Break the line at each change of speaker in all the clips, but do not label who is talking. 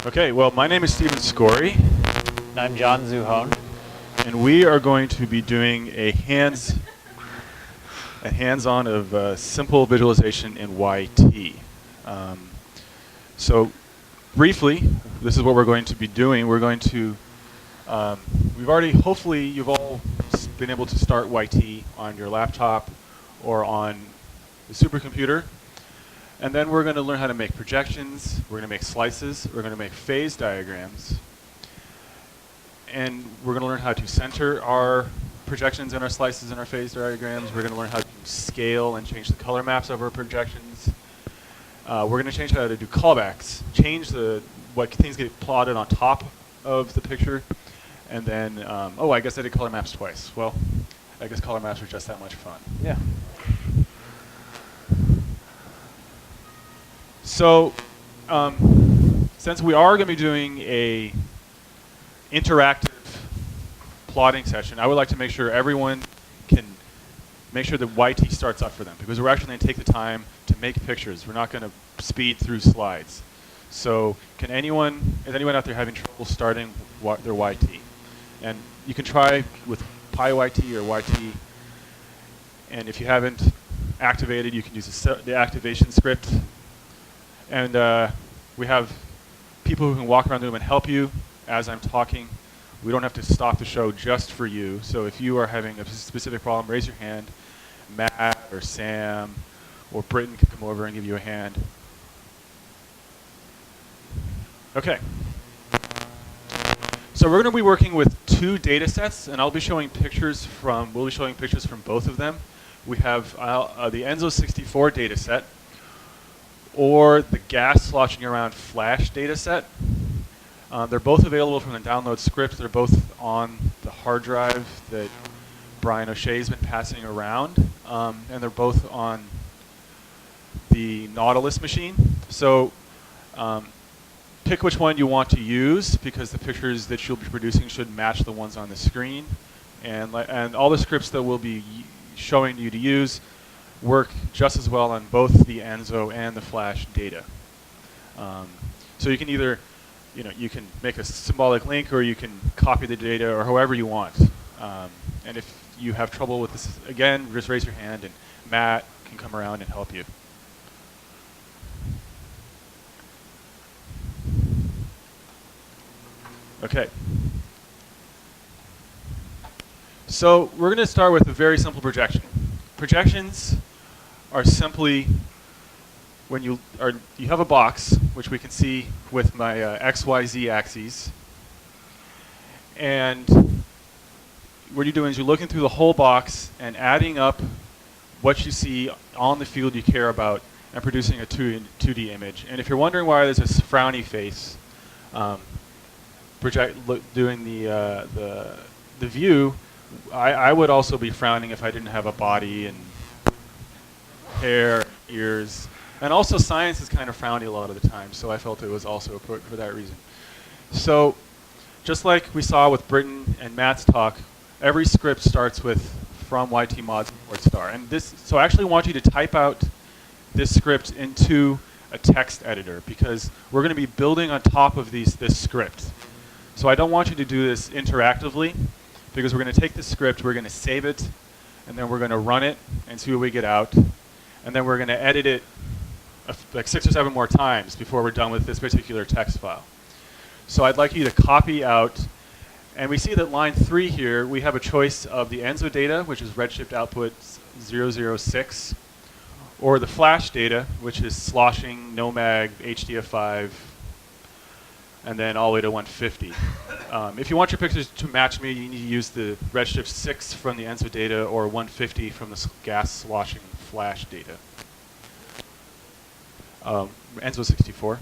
Okay, well, my name is Stephen Skory,
And I'm John ZuHone.
and we are going to be doing a hands-on of simple visualization in YT. Um, so, briefly, this is what we're going to be doing. We're going to hopefully, you've all been able to start YT on your laptop or on the supercomputer. And then we're going to learn how to make projections, we're going to make slices, we're going to make phase diagrams, and we're going to learn how to center our projections and our slices and our phase diagrams. We're going to learn how to scale and change the color maps of our projections. We're going to change how to do callbacks, change what things get plotted on top of the picture, and then, I guess I did color maps twice. Well, I guess color maps are just that much fun.
Yeah.
So, since we are going to be doing a interactive plotting session, I would like to make sure everyone can make sure that YT starts up for them, because we're actually going to take the time to make pictures. We're not going to speed through slides. So, is anyone out there having trouble starting their YT? And you can try with PyYT or YT. And if you haven't activated, you can use the activation script. And we have people who can walk around the room and help you as I'm talking. We don't have to stop the show just for you. So if you are having a specific problem, raise your hand. Matt or Sam or Britton can come over and give you a hand. Okay. So we're going to be working with two data sets, and we'll be showing pictures from both of them. We have the Enzo64 data set, or the gas sloshing around flash data set. They're both available from the download script. They're both on the hard drive that Brian O'Shea's been passing around, and they're both on the Nautilus machine. So pick which one you want to use, because the pictures that you'll be producing should match the ones on the screen. And all the scripts that we'll be showing you to use work just as well on both the Enzo and the Flash data. So you can either, you can make a symbolic link, or you can copy the data, or however you want. And if you have trouble with this, again, just raise your hand, and Matt can come around and help you. Okay. So we're going to start with a very simple projection. Projections are simply when you have a box, which we can see with my XYZ axes, and what you're doing is you're looking through the whole box and adding up what you see on the field you care about and producing a 2D image. And if you're wondering why there's this frowny face, doing the view, I would also be frowning if I didn't have a body and hair, ears, and also science is kind of frowny a lot of the time, so I felt it was also appropriate for that reason. So just like we saw with Britton and Matt's talk, every script starts with from YT mods /star. And so I actually want you to type out this script into a text editor, because we're going to be building on top of this script. So I don't want you to do this interactively, because we're going to take the script, we're going to save it, and then we're going to run it and see what we get out. And then we're going to edit it like 6 or 7 more times before we're done with this particular text file. So I'd like you to copy out, and we see that line 3 here, we have a choice of the Enzo data, which is redshift output 006, or the Flash data, which is sloshing, Nomag, HDF5, and then all the way to 150. If you want your pictures to match me, you need to use the redshift 6 from the Enzo data, or 150 from the gas sloshing Flash data. Enzo 64.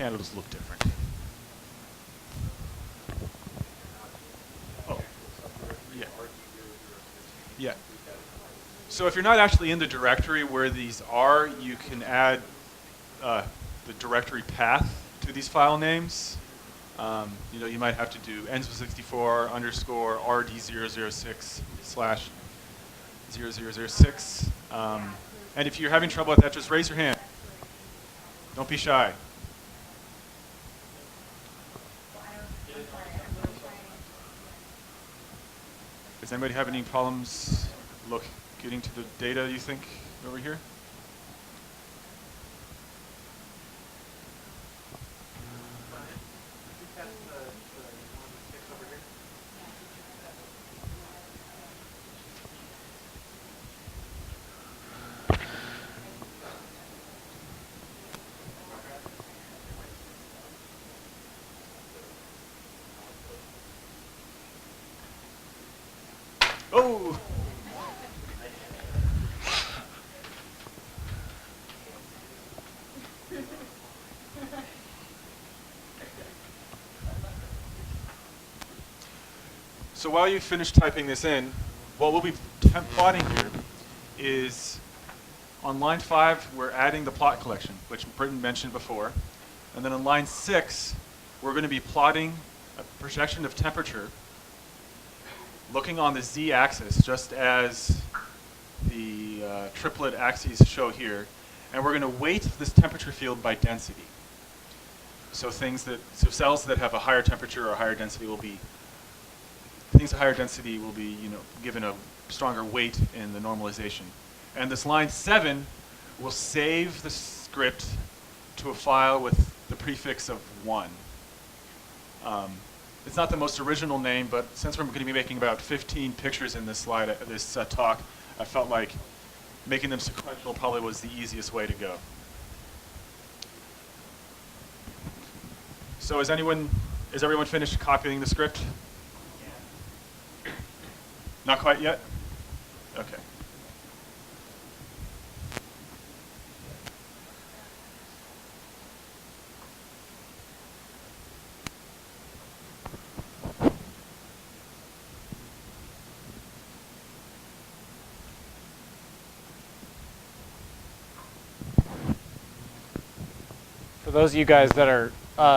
handles look different. Oh, yeah. Yeah. So if you're not actually in the directory where these are, you can add the directory path to these file names. You might have to do enzo64 underscore rd006 slash 0006. And if you're having trouble with that, just raise your hand. Don't be shy. Does anybody have any problems getting to the data, you think, over here? Oh! So while you finish typing this in, what we'll be plotting here is on line 5, we're adding the plot collection, which Britton mentioned before. And then on line 6, we're going to be plotting a projection of temperature looking on the z-axis, just as the triplet axes show here. And we're going to weight this temperature field by density. So cells that have a higher temperature or higher density will be things at higher density will be, given a stronger weight in the normalization. And this line 7 will save the script to a file with the prefix of 1. It's not the most original name, but since we're going to be making about 15 pictures in this talk, I felt like making them sequential probably was the easiest way to go. So is everyone finished copying the script? Not quite yet? Okay.
For those of you guys that are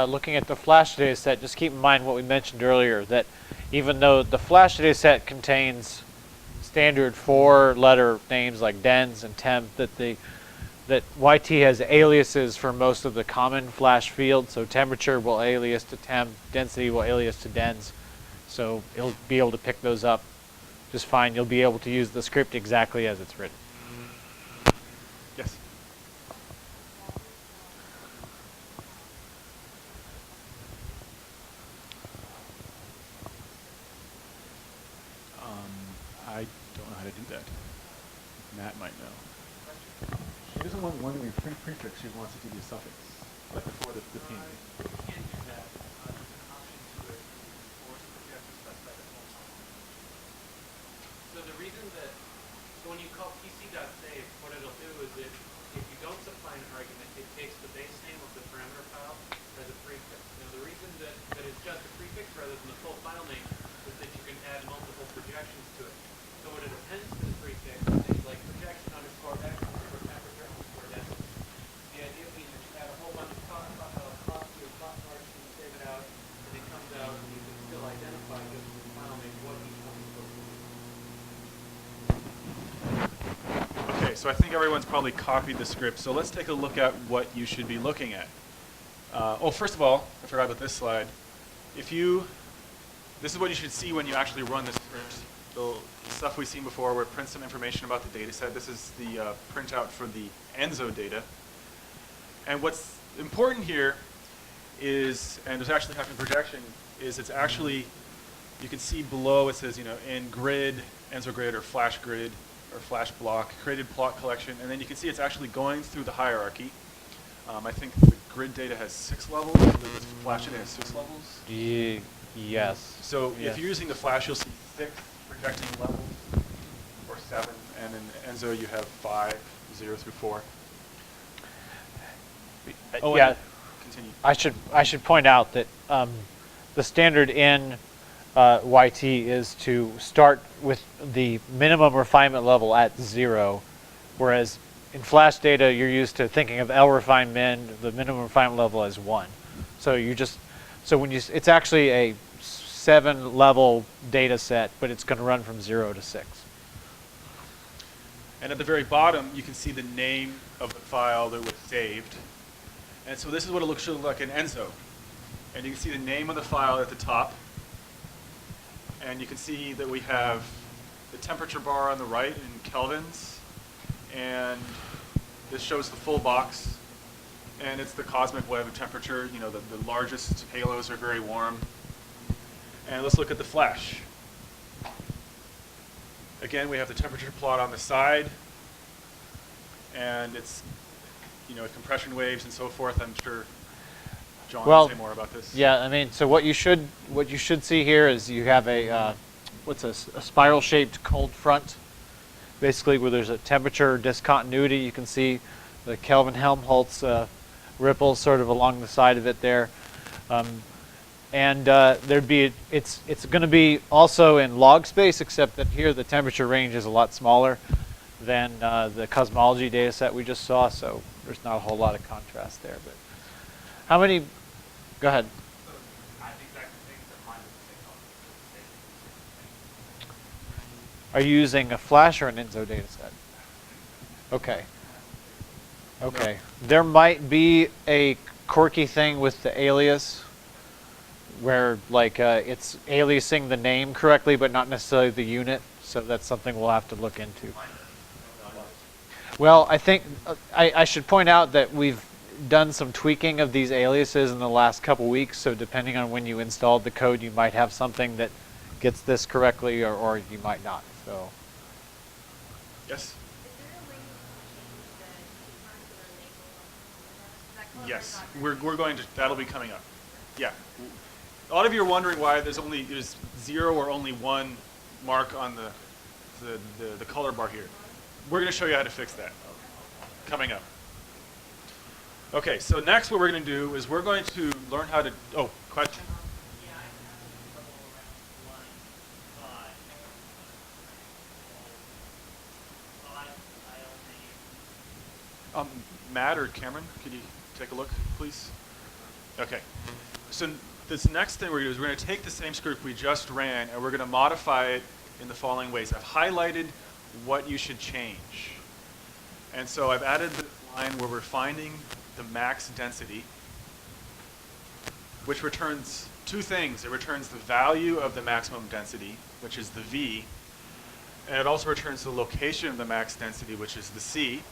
looking at the Flash data set, just keep in mind what we mentioned earlier, that even though the Flash data set contains standard 4-letter names like dens and temp, that YT has aliases for most of the common Flash fields. So temperature will alias to temp, density will alias to dens. So it'll be able to pick those up just fine. You'll be able to use the script exactly as it's written.
Yes. I don't know how to do that. Matt might know. She doesn't want one to be prefix, she wants it to be a suffix, like before the ping.
So the reason that, when you call pc.save, what it'll do is if you don't supply an argument, it takes the base name of the parameter file as a prefix. Now the reason that it's just a prefix rather than the full file name is that you can add multiple projections to it. So when it appends to the prefix, things like projection underscore x underscore temperature underscore density. The idea being that you add a whole bunch of plot to your plot marks and you save it out, and it comes out and you can still identify just from the file name what each one is supposed to be.
Okay, so I think everyone's probably copied the script. So let's take a look at what you should be looking at. First of all, I forgot about this slide. This is what you should see when you actually run the script. The stuff we've seen before where it prints some information about the data set. This is the printout for the ENZO data. And what's important here is, and there's actually happening projection, is it's actually, you can see below it says, in grid, ENZO grid or flash block, created plot collection, and then you can see it's actually going through the hierarchy. I think the grid data has 6 levels, the flash data has 6 levels.
Yes.
So
yes.
if you're using the flash, you'll see 6 projecting levels, or 7, and in ENZO you have 5, 0 through 4.
Yeah.
You can continue.
I should point out that the standard in YT is to start with the minimum refinement level at 0, whereas in flash data you're used to thinking of L refine min, the minimum refinement level as 1. So it's actually a 7-level data set, but it's going to run from 0 to 6.
And at the very bottom, you can see the name of the file that was saved. And so this is what it should look like in Enzo. And you can see the name of the file at the top. And you can see that we have the temperature bar on the right in kelvins. And this shows the full box. And it's the cosmic web of temperature. You know, the largest halos are very warm. And let's look at the flash. Again, we have the temperature plot on the side, and it's, you know, compression waves and so forth. I'm sure John will say more about this.
Yeah, I mean, so what you should see here is you have a spiral-shaped cold front, basically where there's a temperature discontinuity. You can see the Kelvin-Helmholtz ripples sort of along the side of it there. And it's going to be also in log space, except that here the temperature range is a lot smaller than the cosmology data set we just saw, so there's not a whole lot of contrast there. But how many? Go ahead. Are you using a flash or an Enzo data set? Okay. Okay. There might be a quirky thing with the alias, where like it's aliasing the name correctly, but not necessarily the unit. So that's something we'll have to look into. Well, I think I should point out that we've done some tweaking of these aliases in the last couple weeks. So depending on when you installed the code, you might have something that gets this correctly, or you might not. So.
Yes. Yes, we're going to. That'll be coming up. Yeah. A lot of you are wondering why there's 0 or only 1 mark on the color bar here. We're going to show you how to fix that coming up. Okay, so next what we're going to do is we're going to learn how to, question? Matt or Cameron, could you take a look, please? Okay. So this next thing we're going to do is we're going to take the same script we just ran and we're going to modify it in the following ways. I've highlighted what you should change. And so I've added the line where we're finding the max density, which returns 2 things. It returns the value of the maximum density, which is the V, and it also returns the location of the max density, which is the C.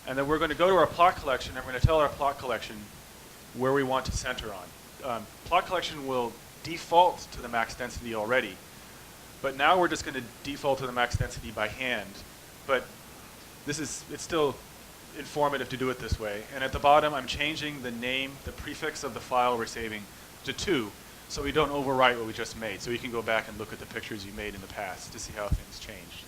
And then we're going to go to our plot collection and we're going to tell our plot collection where we want to center on. Plot collection will default to the max density already, but now we're just going to default to the max density by hand. But it's still informative to do it this way. And at the bottom, I'm changing the name, the prefix of the file we're saving to 2, so we don't overwrite what we just made. So you can go back and look at the pictures you made in the past to see how things changed.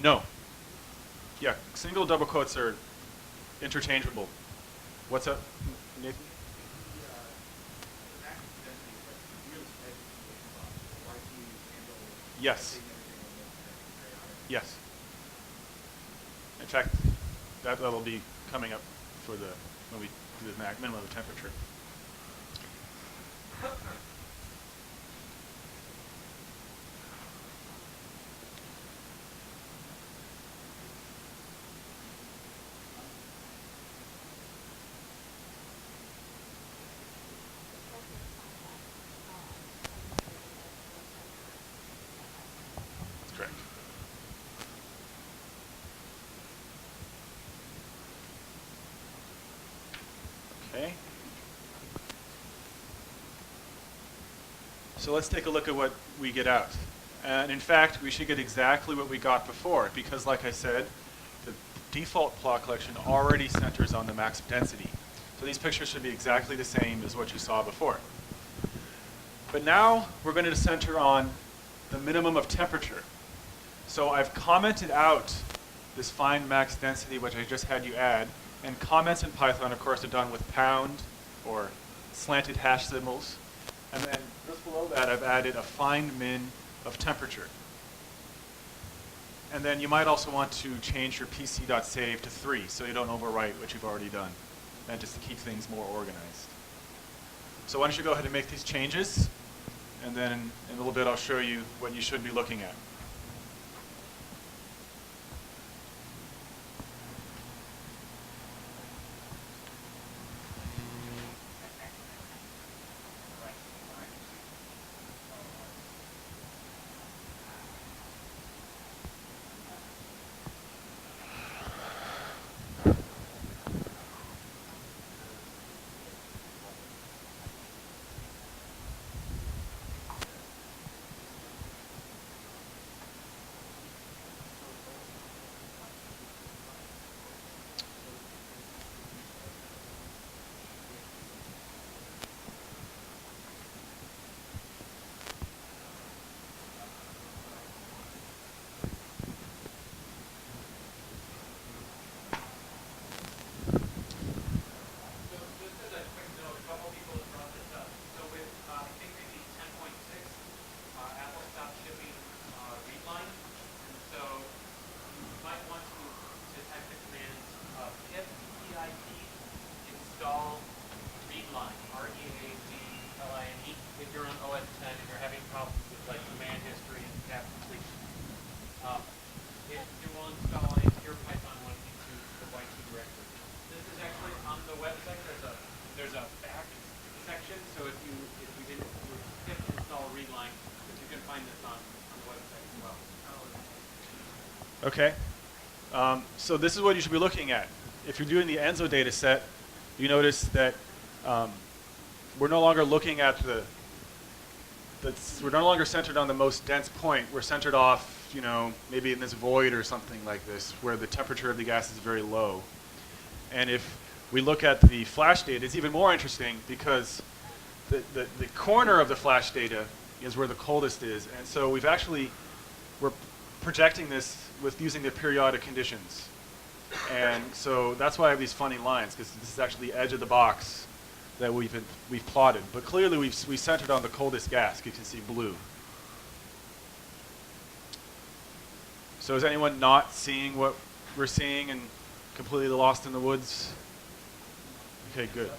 No. Yeah, single double quotes are interchangeable. What's up, Nathan? Yes. Yes. In fact, that'll be coming up for when we do the minimum of temperature. Okay. So let's take a look at what we get out. And in fact, we should get exactly what we got before, because like I said, the default plot collection already centers on the max density. So these pictures should be exactly the same as what you saw before. But now we're going to center on the minimum of temperature. So I've commented out this find max density, which I just had you add, and comments in Python, of course, are done with pound or slanted hash symbols. And then just below that, I've added a find min of temperature. And then you might also want to change your pc.save to 3 so you don't overwrite what you've already done, and just to keep things more organized. So why don't you go ahead and make these changes, and then in a little bit I'll show you what you should be looking at.
So just as a quick note, a couple people have brought this up. So with, I think maybe 10.6, Apple stopped shipping readline. And so you might want to type the command pip install readline, R-E-A-D-L-I-N-E, if you're on OS 10 and you're having problems with like command history and tab completion. It will install into your Python 1 into the Y2 directory. This is actually on the website. There's a back section. So if you didn't pip install readline, you can find this on the website as well.
Okay. So this is what you should be looking at. If you're doing the Enzo data set, you notice that we're no longer looking at we're no longer centered on the most dense point. We're centered off, you know, maybe in this void or something like this, where the temperature of the gas is very low. And if we look at the flash data, it's even more interesting because the corner of the flash data is where the coldest is. And so we're projecting this with using the periodic conditions. And so that's why I have these funny lines, because this is actually the edge of the box that we've plotted. But clearly we centered on the coldest gas. You can see blue. So is anyone not seeing what we're seeing and completely lost in the woods? Okay, good.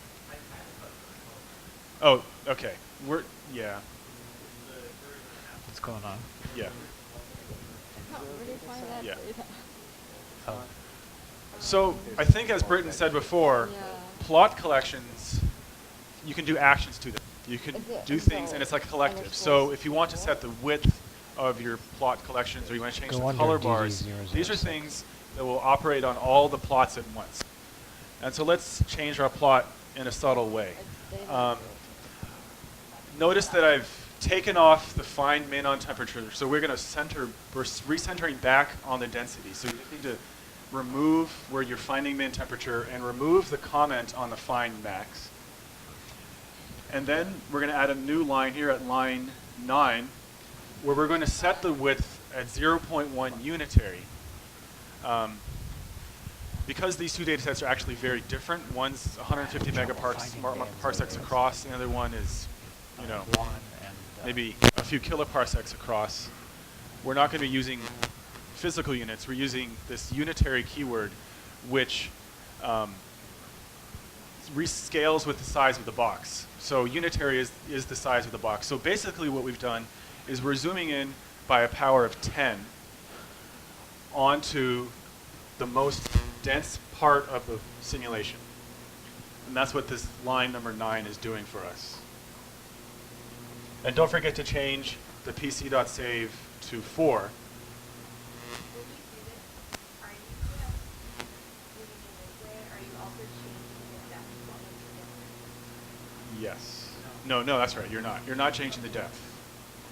Oh, okay. Yeah.
What's going on?
Yeah.
Not really find that
Yeah.
data.
Oh.
So I think, as Britton said before,
Yeah.
plot collections, you can do actions to them. You can
Is it
do things, and it's like a collective.
underscore
So if you want to
zero?
set the width of your plot collections, or you want to change
Go
the
under
color
DD
bars,
006.
these are things that will operate on all the plots at once. And so let's change our plot in a subtle way.
It's data.
Notice that I've taken off the find min on temperature, so we're going to we're recentering back on the density. So you just need to remove where you're finding min temperature and remove the comment on the find max. And then we're going to add a new line here at line 9, where we're going to set the width at 0.1 unitary. Because these two data sets are actually very different, one's 150 megaparsecs across, the other one is, you know, maybe a few kiloparsecs across. We're not going to be using physical units. We're using this unitary keyword, which rescales with the size of the box. So unitary is the size of the box. So basically what we've done is we're zooming in by a power of 10 onto the most dense part of the simulation. And that's what this line number 9 is doing for us. And don't forget to change the pc.save to 4.
When you do this, are you moving it this way? Are you also changing the depth while it's different?
Yes. No, that's right. You're not. You're not changing the depth.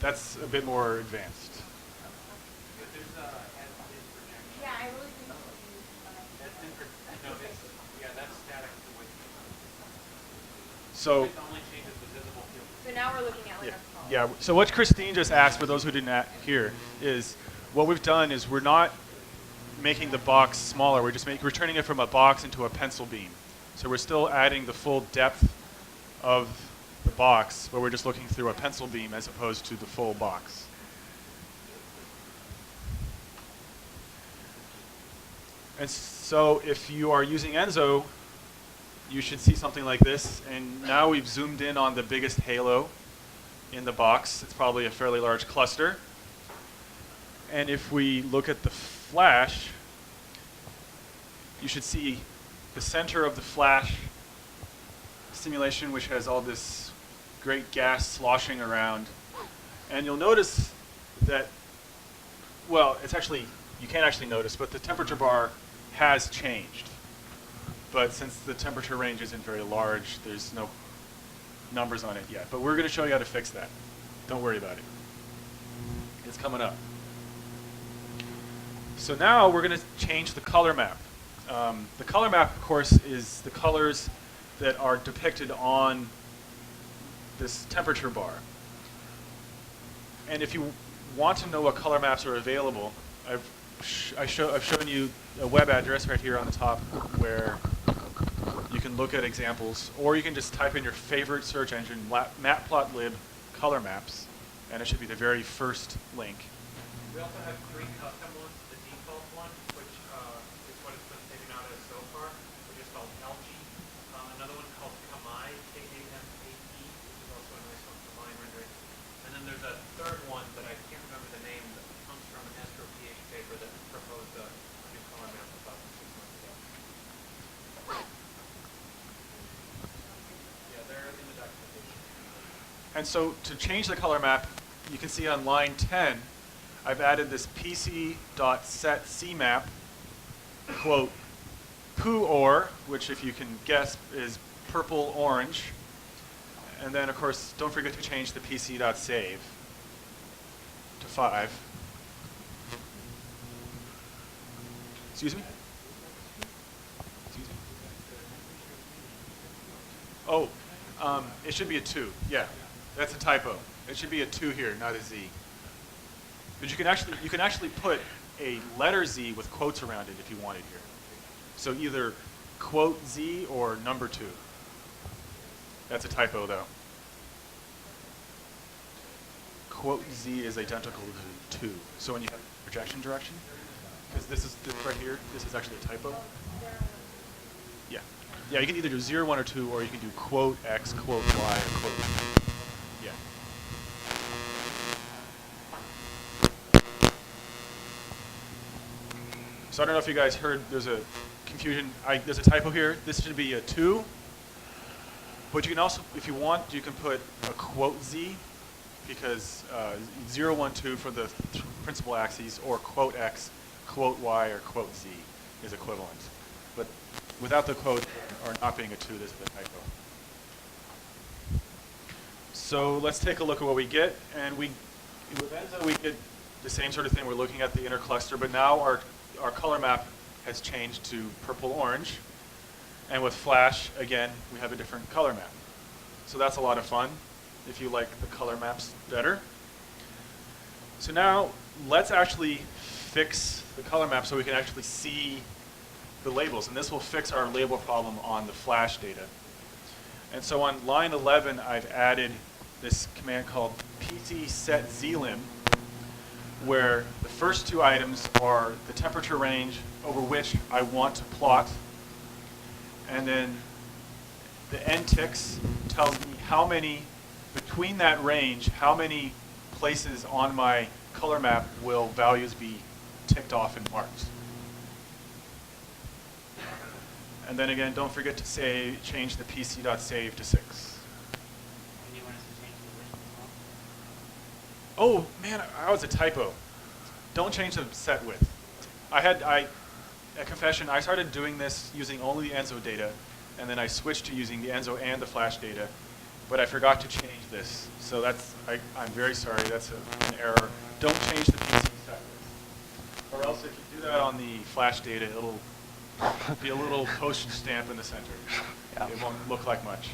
That's a bit more advanced.
There's as-is projection.
Yeah, I really think you use
So
It only changes the visible field.
So now we're looking at like
yeah,
a column.
yeah. So what Christine just asked, for those who didn't hear, is what we've done is we're not making the box smaller. We're just we're turning it from a box into a pencil beam. So we're still adding the full depth of the box, but we're just looking through a pencil beam as opposed to the full box. And so if you are using Enzo, you should see something like this. And now we've zoomed in on the biggest halo in the box. It's probably a fairly large cluster. And if we look at the flash, you should see the center of the flash simulation, which has all this great gas sloshing around. And you'll notice that, well, it's actually, you can't actually notice, but the temperature bar has changed. But since the temperature range isn't very large, there's no numbers on it yet. But we're going to show you how to fix that. Don't worry about it. It's coming up. So now we're going to change the color map. The color map, of course, is the colors that are depicted on this temperature bar. And if you want to know what color maps are available, I've shown you a web address right here on the top where you can look at examples, or you can just type in your favorite search engine, matplotlib color maps, and it should be the very first link.
We also have 3 custom ones. The default one, which is what it's been taken out as so far, which is called Algae. Another one called Kamai, K-A-M-A-E, which is also a nice one for line rendering. And then there's a third one that I can't remember the name that comes from an Astro PH paper that proposed a new color map about 6 months ago. Yeah, they're in the documentation.
And so to change the color map, you can see on line 10, I've added this pc.setCmap, quote, poo-or, which if you can guess is purple-orange. And then, of course, don't forget to change the pc.save to 5. Excuse me? Excuse me? Oh, it should be a 2. Yeah, that's a typo. It should be a 2 here, not a Z. But you can actually put a letter Z with quotes around it if you wanted here. So either quote Z or number 2. That's a typo though. Quote Z is identical to 2. So when you have projection direction, because this right here, this is actually a typo. Yeah. Yeah, you can either do 0, 1, or 2, or you can do quote X, quote Y, or quote Z. Yeah. So I don't know if you guys heard, there's a confusion. There's a typo here. This should be a 2. But you can also, if you want, you can put a quote Z, because 0, 1, 2 for the principal axes, or quote X, quote Y, or quote Z is equivalent. But without the quote, or not being a 2, this is a typo. So let's take a look at what we get. And with Enzo, we get the same sort of thing. We're looking at the inner cluster, but now our color map has changed to purple-orange. And with Flash, again, we have a different color map. So that's a lot of fun if you like the color maps better. So now let's actually fix the color map so we can actually see the labels. And this will fix our label problem on the Flash data. And so on line 11, I've added this command called pc.setZlim, where the first 2 items are the temperature range over which I want to plot. And then the nticks tells me how many, between that range, how many places on my color map will values be ticked off and marked. And then again, don't forget to change the pc.save to 6.
And you want us to change the width as well?
Oh man, that was a typo. Don't change the set width. A confession, I started doing this using only the Enzo data, and then I switched to using the Enzo and the Flash data, but I forgot to change this. So I'm very sorry, that's an error. Don't change the PC set width. Or else if you do that on the Flash data, it'll be a little postage stamp in the center.
Yeah.
It won't look like much.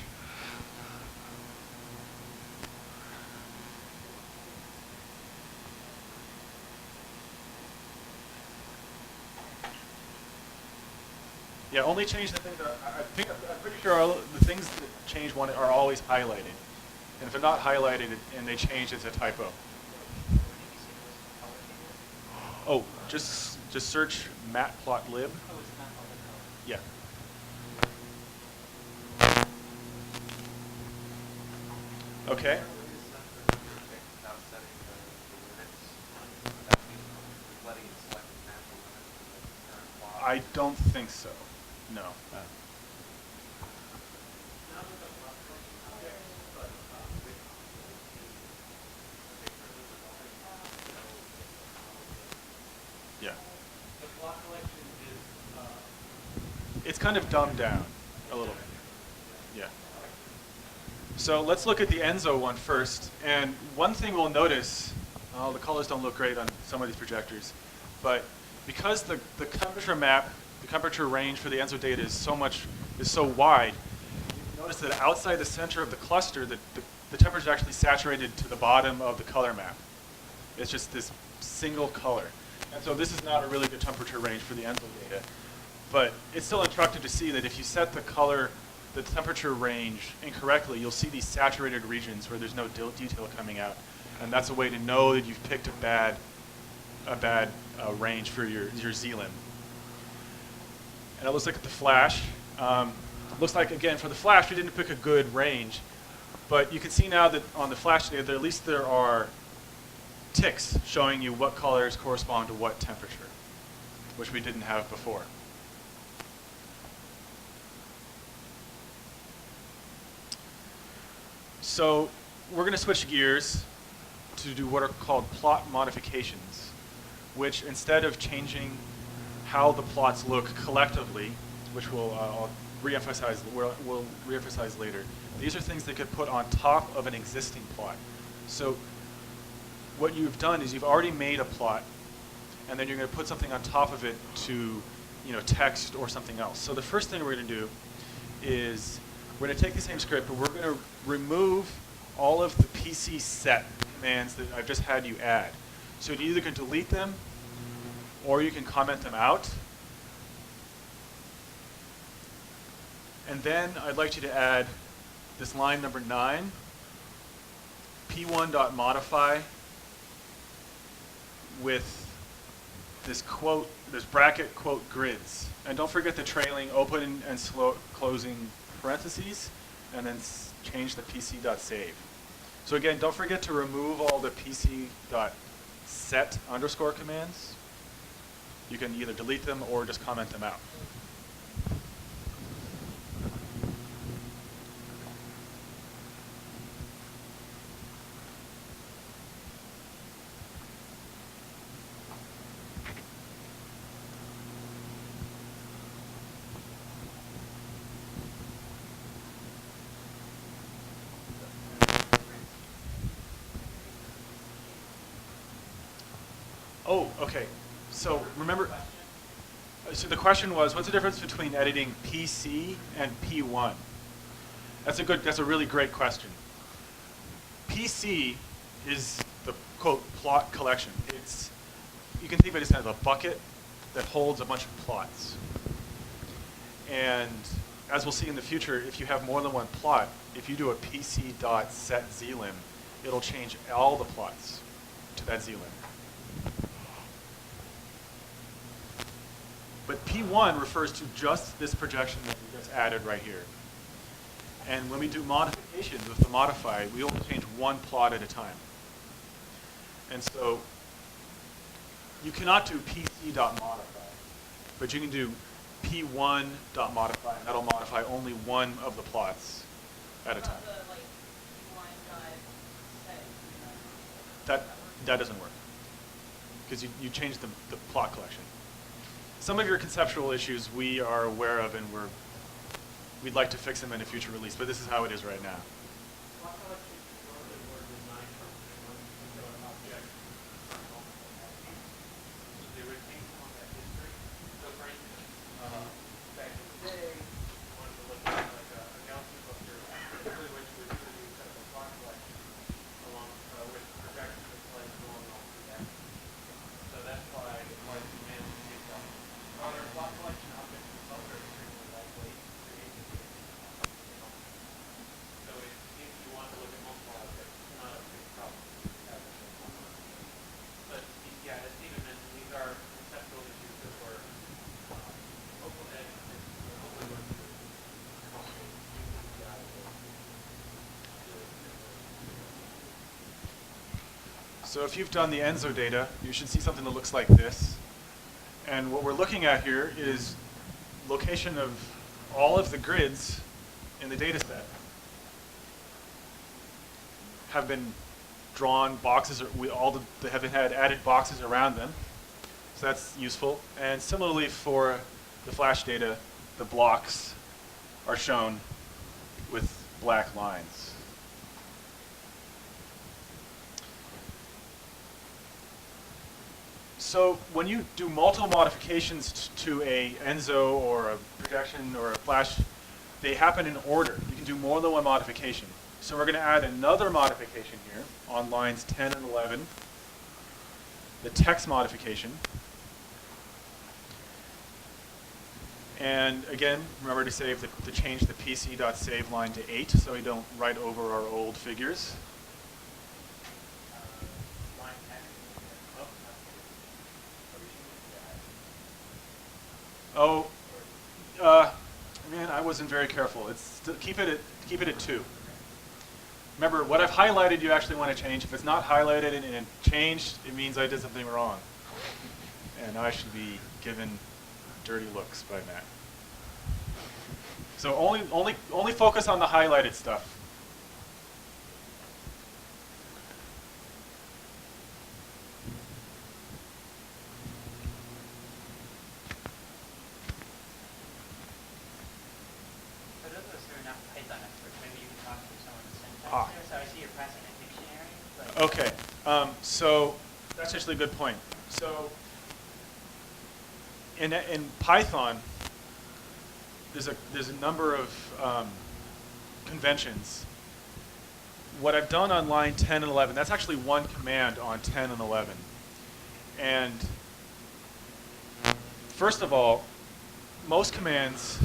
Yeah, only change the things that I think I'm pretty sure all the things that change one are always highlighted. And if they're not highlighted and they change, it's a typo. Oh, just search matplotlib. Yeah. Okay. I don't think so. No. Yeah.
The block collection is,
It's kind of dumbed down a little bit. Yeah. So let's look at the Enzo one first. And one thing we'll notice, oh, the colors don't look great on some of these projectors, but because the temperature map, the temperature range for the Enzo data is so wide, you notice that outside the center of the cluster, the temperature is actually saturated to the bottom of the color map. It's just this single color. And so this is not a really good temperature range for the Enzo data. But it's still instructive to see that if you set the temperature range incorrectly, you'll see these saturated regions where there's no detail coming out. And that's a way to know that you've picked a bad range for your ZLIM. And let's look at the flash. Looks like, again, for the flash, we didn't pick a good range. But you can see now that on the flash data, at least there are ticks showing you what colors correspond to what temperature, which we didn't have before. So we're going to switch gears to do what are called plot modifications, which instead of changing how the plots look collectively, which I'll reemphasize, we'll reemphasize later, these are things that get put on top of an existing plot. So what you've done is you've already made a plot, and then you're going to put something on top of it to, text or something else. So the first thing we're going to do is we're going to take the same script, but we're going to remove all of the PC set commands that I've just had you add. So you either can delete them, or you can comment them out. And then I'd like you to add this line number 9, p1.modify with this quote, this bracket quote grids. And don't forget the trailing open and closing parentheses, and then change the pc.save. So again, don't forget to remove all the pc.set underscore commands. You can either delete them or just comment them out. Oh, okay. So remember, so the question was, what's the difference between editing PC and P1? That's a really great question. PC is the quote plot collection. You can think of it as kind of a bucket that holds a bunch of plots. And as we'll see in the future, if you have more than one plot, if you do a pc.setZlim, it'll change all the plots to that ZLIM. But P1 refers to just this projection that we just added right here. And when we do modifications with the modify, we only change one plot at a time. And so you cannot do pc.modify, but you can do p1.modify, and that'll modify only one of the plots at a time. That doesn't work, because you changed the plot collection. Some of your conceptual issues we are aware of, and we'd like to fix them in a future release, but this is how it is right now.
block collections normally were designed from an object. So they retain some of that history. So for instance, back in the day, you wanted to look at like a Gaussian cluster, typically what you would do is you would set up a block collection along with projections of light going all through that. So that's why command takes off. However, block collection objects themselves are extremely
So if you've done the ENSO data, you should see something that looks like this. And what we're looking at here is location of all of the grids in the data set have been drawn boxes, or they have had added boxes around them. So that's useful. And similarly for the flash data, the blocks are shown with black lines. So when you do multiple modifications to a ENSO or a projection or a flash, they happen in order. You can do more than one modification. So we're going to add another modification here on lines 10 and 11, the text modification. And again, remember to change the pc.save line to 8 so we don't write over our old figures.
Line 10.
Man, I wasn't very careful. Keep it at 2. Remember, what I've highlighted you actually want to change. If it's not highlighted and changed, it means I did something wrong. And I should be given dirty looks by Matt. So only focus on the highlighted stuff.
For those of us who are not Python experts, maybe you can talk through some of the syntax
Ah.
there. So I see you're pressing a dictionary. But
Okay, so that's actually a good point. So in Python, there's a number of conventions. What I've done on line 10 and 11, that's actually one command on 10 and 11. And first of all, most commands,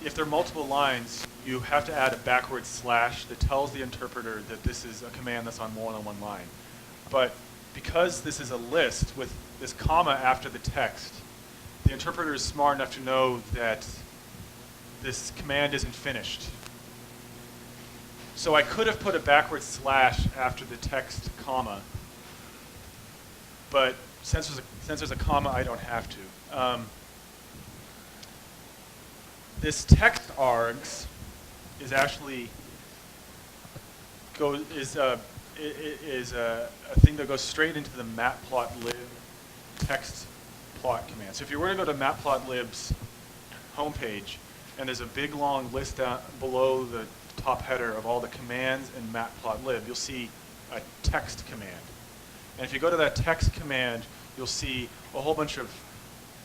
if they're multiple lines, you have to add a backward slash that tells the interpreter that this is a command that's on more than one line. But because this is a list with this comma after the text, the interpreter is smart enough to know that this command isn't finished. So I could have put a backward slash after the text comma, but since there's a comma, I don't have to. This text args is actually a thing that goes straight into the matplotlib text plot command. So if you were to go to matplotlib's homepage, and there's a big long list down below the top header of all the commands in matplotlib, you'll see a text command. And if you go to that text command, you'll see a whole bunch of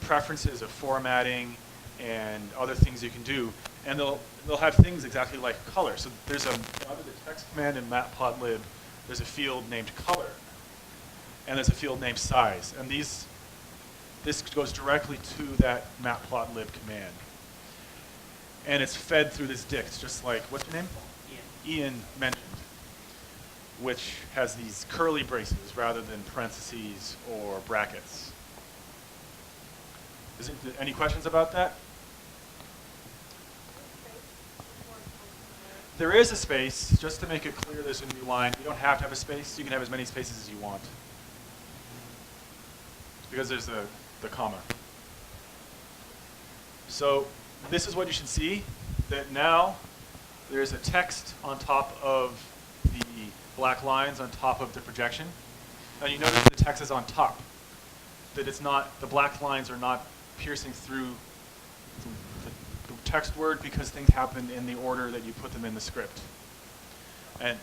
preferences of formatting and other things you can do. And they'll have things exactly like color. So there's under the text command in matplotlib, there's a field named color, and there's a field named size. And this goes directly to that matplotlib command. And it's fed through this dict, just like, what's your name? Ian mentioned, which has these curly braces rather than parentheses or brackets. Any questions about that? There is a space, just to make it clear there's a new line. You don't have to have a space. You can have as many spaces as you want. Because there's the comma. So this is what you should see, that now there's a text on top of the black lines on top of the projection. And you notice the text is on top. That it's not, the black lines are not piercing through the text word because things happen in the order that you put them in the script. And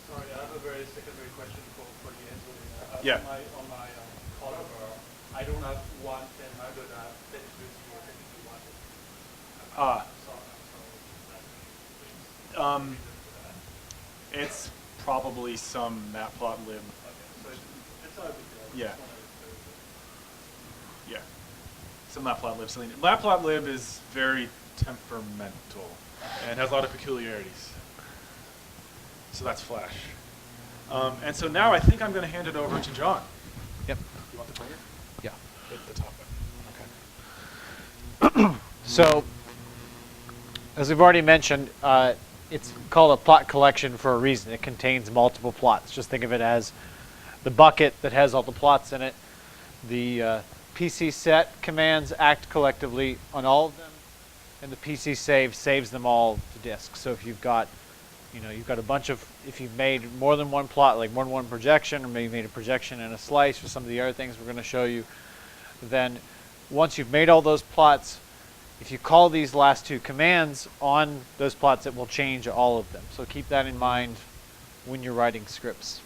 Sorry, I have a very secondary question for the ENSO data.
Yeah.
On my color bar, I don't have 1, 10, I don't have 10, 0, technically 1.
it's probably some matplotlib.
Okay, so it's not a big deal.
Yeah. Yeah. Some matplotlib. Something. Matplotlib is very temperamental and has a lot of peculiarities. So that's Flash. And so now I think I'm going to hand it over to John.
Yep.
You want the pointer?
Yeah.
Hit the top button. Okay.
So, as we've already mentioned, it's called a plot collection for a reason. It contains multiple plots. Just think of it as the bucket that has all the plots in it. The PC set commands act collectively on all of them, and the PC save saves them all to disk. So if you've got, you've got a bunch of, if you've made more than one plot, like more than one projection, or maybe made a projection and a slice, or some of the other things we're going to show you, then once you've made all those plots, if you call these last two commands on those plots, it will change all of them. So keep that in mind when you're writing scripts.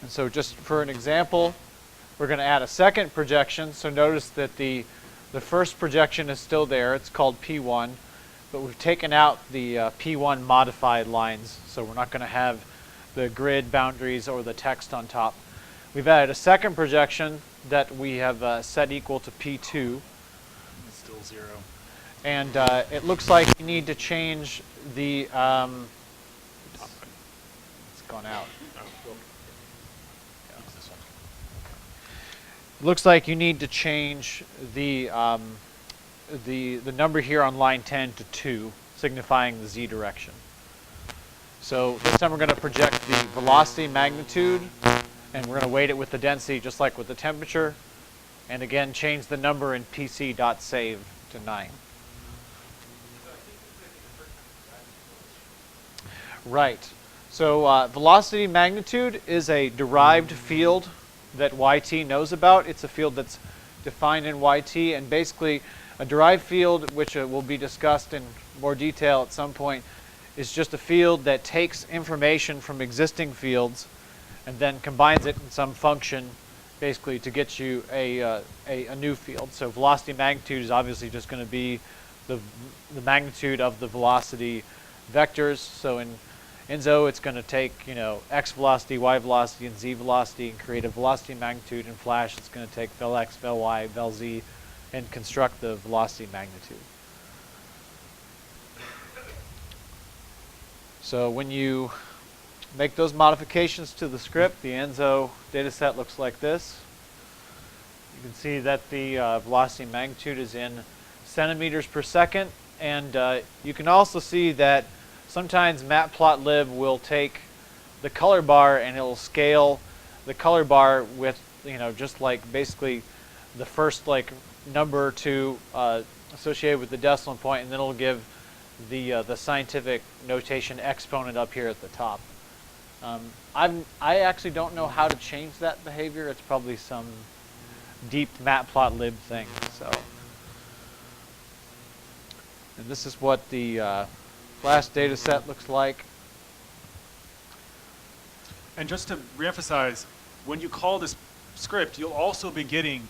And so just for an example, we're going to add a second projection. So notice that the first projection is still there. It's called P1, but we've taken out the P1 modified lines. So we're not going to have the grid boundaries or the text on top. We've added a second projection that we have set equal to P2.
It's still 0.
And it looks like you need to change the, it's gone out. Looks like you need to change the number here on line 10 to 2, signifying the z direction. So this time we're going to project the velocity magnitude, and we're going to weight it with the density just like with the temperature, and again change the number in pc.save to 9. Right. So velocity magnitude is a derived field that YT knows about. It's a field that's defined in YT, and basically a derived field, which will be discussed in more detail at some point, is just a field that takes information from existing fields and then combines it in some function basically to get you a new field. So velocity magnitude is obviously just going to be the magnitude of the velocity vectors. So in Enzo, it's going to take, x velocity, y velocity, and z velocity and create a velocity magnitude. In Flash, it's going to take vel x, vel y, vel z, and construct the velocity magnitude. So when you make those modifications to the script, the Enzo dataset looks like this. You can see that the velocity magnitude is in centimeters per second, and you can also see that sometimes matplotlib will take the color bar and it'll scale the color bar with, just like basically the first number or two associated with the decimal point, and then it'll give the scientific notation exponent up here at the top. I actually don't know how to change that behavior. It's probably some deep matplotlib thing. So, and this is what the Flash data set looks like.
And just to reemphasize, when you call this script, you'll also be getting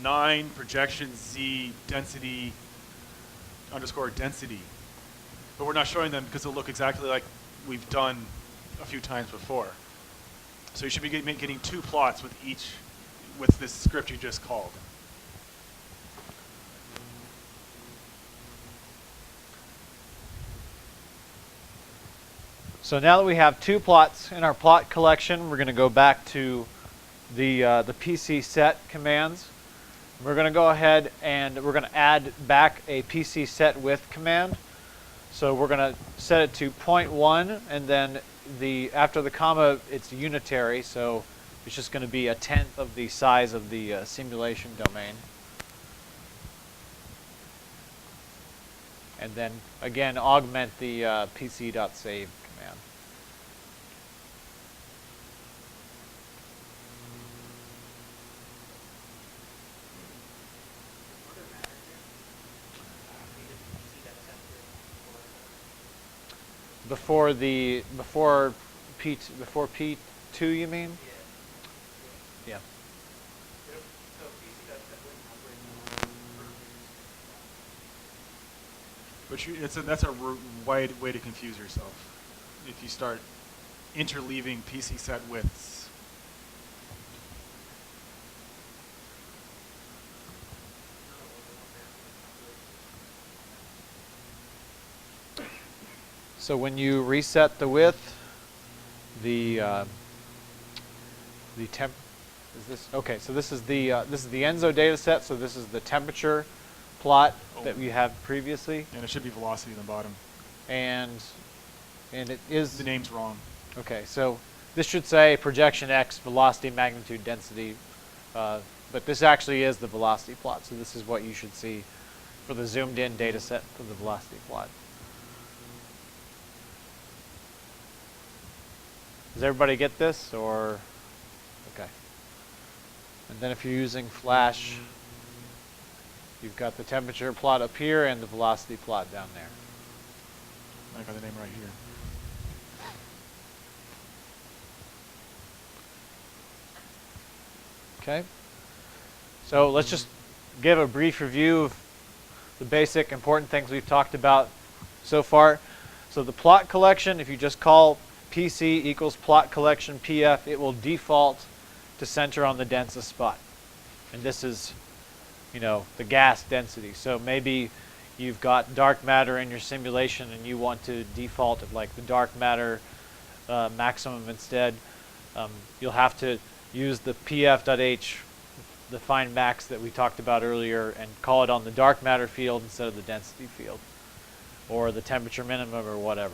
9 projections z density underscore density. But we're not showing them because they'll look exactly like we've done a few times before. So you should be getting 2 plots with this script you just called.
So now that we have 2 plots in our plot collection, we're going to go back to the PC set commands. We're going to go ahead and we're going to add back a PC set with command. So we're going to set it to 0.1, and then after the comma it's unitary, so it's just going to be 1/10 of the size of the simulation domain. And then again augment the pc.save command. Before P2, you mean? Yeah.
So PC does that with numbering.
But that's a wide way to confuse yourself. If you start interleaving PC set widths.
So when you reset the width, the temp is this okay? So this is the Enzo data set. So this is the temperature plot that we had previously,
And it should be velocity in the bottom.
and it is
The name's wrong.
okay. So this should say projection X, velocity, magnitude, density, but this actually is the velocity plot. So this is what you should see for the zoomed in data set for the velocity plot. Does everybody get this, or? Okay. And then if you're using Flash, you've got the temperature plot up here and the velocity plot down there.
I got the name right here.
Okay. So let's just give a brief review of the basic important things we've talked about so far. So the plot collection, if you just call PC equals plot collection PF, it will default to center on the densest spot. And this is, you know, the gas density. So maybe you've got dark matter in your simulation and you want to default at like the dark matter maximum instead. You'll have to use the pf.h, the find max that we talked about earlier, and call it on the dark matter field instead of the density field, or the temperature minimum, or whatever.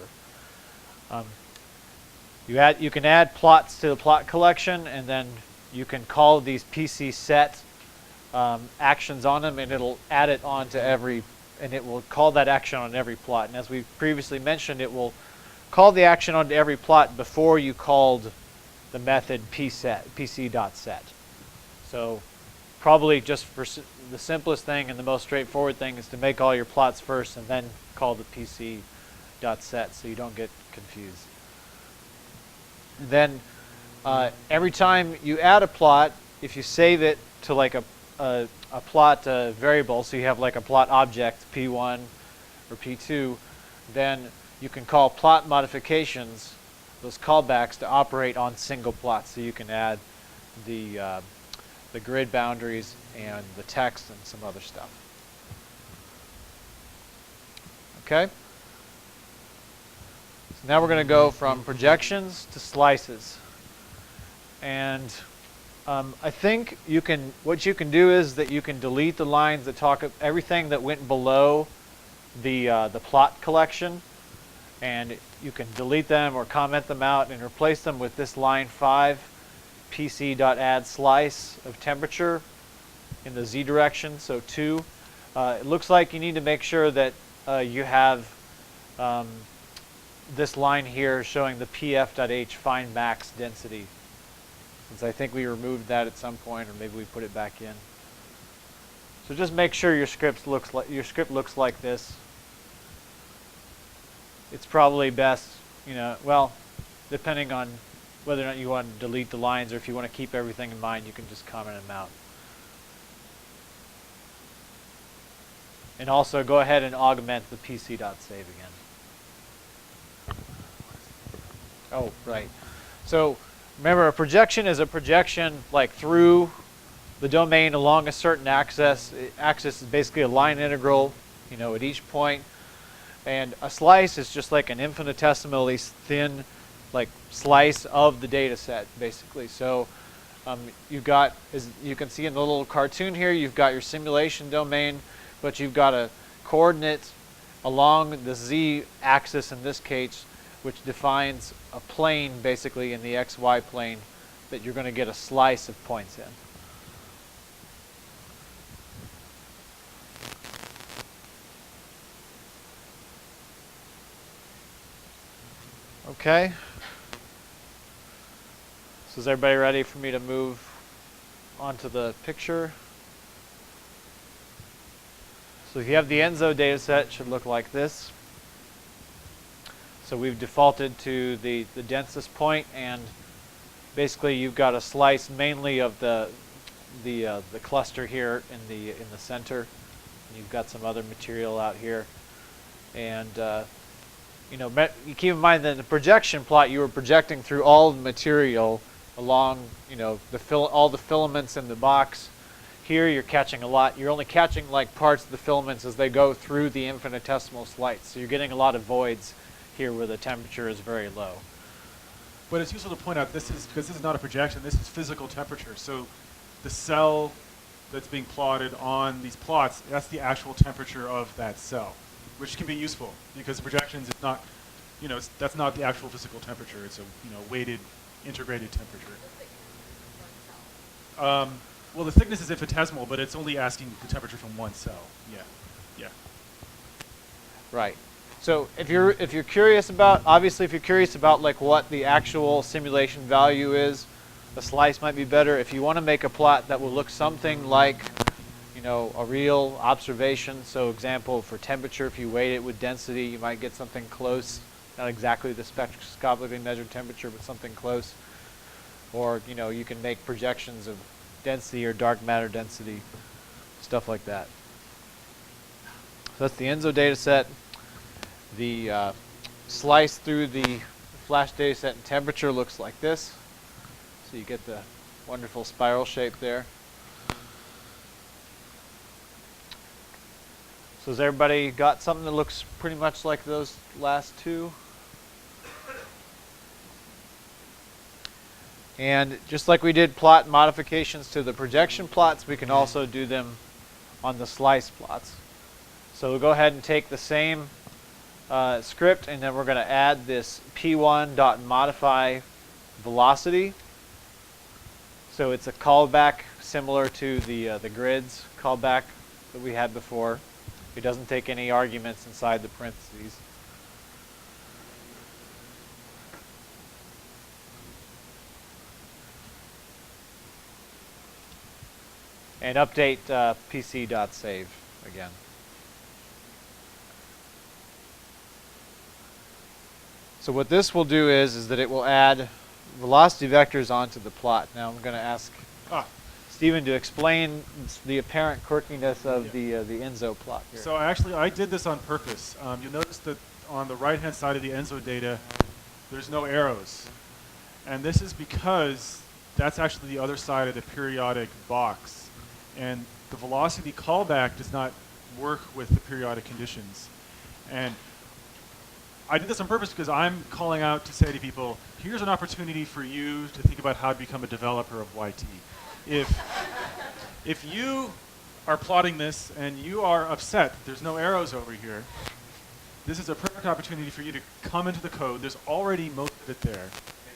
You can add plots to the plot collection, and then you can call these PC set actions on them, and it'll add it onto every, and it will call that action on every plot. And as we previously mentioned, it will call the action onto every plot before you called the method pc.set. So probably just for the simplest thing and the most straightforward thing is to make all your plots first and then call the pc.set so you don't get confused. And then every time you add a plot, if you save it to like a plot variable, so you have like a plot object P1 or P2, then you can call plot modifications, those callbacks, to operate on single plots. So you can add the grid boundaries and the text and some other stuff. Okay? So now we're going to go from projections to slices. And I think what you can do is that you can delete the lines that talk of everything that went below the plot collection, and you can delete them or comment them out and replace them with this line 5, pc.add slice of temperature in the z direction, so 2. It looks like you need to make sure that you have this line here showing the pf.h find max density, since I think we removed that at some point, or maybe we put it back in. So just make sure your script looks like this. It's probably best, you know, well, depending on whether or not you want to delete the lines, or if you want to keep everything in mind, you can just comment them out. And also go ahead and augment the pc.save again. Oh, right. So remember, a projection is a projection like through the domain along a certain axis. Axis is basically a line integral, you know, at each point. And a slice is just like an infinitesimally thin, like, slice of the data set, basically. So you've got, as you can see in the little cartoon here, you've got your simulation domain, but you've got a coordinate along the z-axis in this case, which defines a plane, basically, in the xy plane that you're going to get a slice of points in. Okay. So is everybody ready for me to move onto the picture? So if you have the ENSO data set, it should look like this. So we've defaulted to the densest point, and basically you've got a slice mainly of the cluster here in the center. And you've got some other material out here, and you know, you keep in mind that in the projection plot you were projecting through all the material along, you know, all the filaments in the box. Here you're catching a lot. You're only catching like parts of the filaments as they go through the infinitesimal slice. So you're getting a lot of voids here where the temperature is very low.
But it's useful to point out because this is not a projection, this is physical temperature. So the cell that's being plotted on these plots, that's the actual temperature of that cell, which can be useful because the projections, it's not, you know, that's not the actual physical temperature. It's a, you know, weighted integrated temperature.
The thickness is one cell.
Well, the thickness is infinitesimal, but it's only asking the temperature from one cell. Yeah, yeah.
Right. So if you're curious about, obviously if you're curious about like what the actual simulation value is, the slice might be better. If you want to make a plot that will look something like, you know, a real observation, so example for temperature, if you weight it with density, you might get something close, not exactly the spectroscopically measured temperature, but something close. Or, you know, you can make projections of density or dark matter density, stuff like that. So that's the ENSO data set. The slice through the flash data set and temperature looks like this. So you get the wonderful spiral shape there. So has everybody got something that looks pretty much like those last two? And just like we did plot modifications to the projection plots, we can also do them on the slice plots. So we'll go ahead and take the same script, and then we're going to add this p1.modify velocity. So it's a callback similar to the grids callback that we had before. It doesn't take any arguments inside the parentheses. And update pc.save again. So what this will do is that it will add velocity vectors onto the plot. Now I'm going to ask Stephen to explain the apparent quirkiness of the ENSO plot here.
So I did this on purpose. You'll notice that on the right-hand side of the ENSO data, there's no arrows. And this is because that's actually the other side of the periodic box. And the velocity callback does not work with the periodic conditions. And I did this on purpose because I'm calling out to say to people, here's an opportunity for you to think about how to become a developer of YT. If you are plotting this and you are upset that there's no arrows over here, this is a perfect opportunity for you to come into the code. There's already most of it there,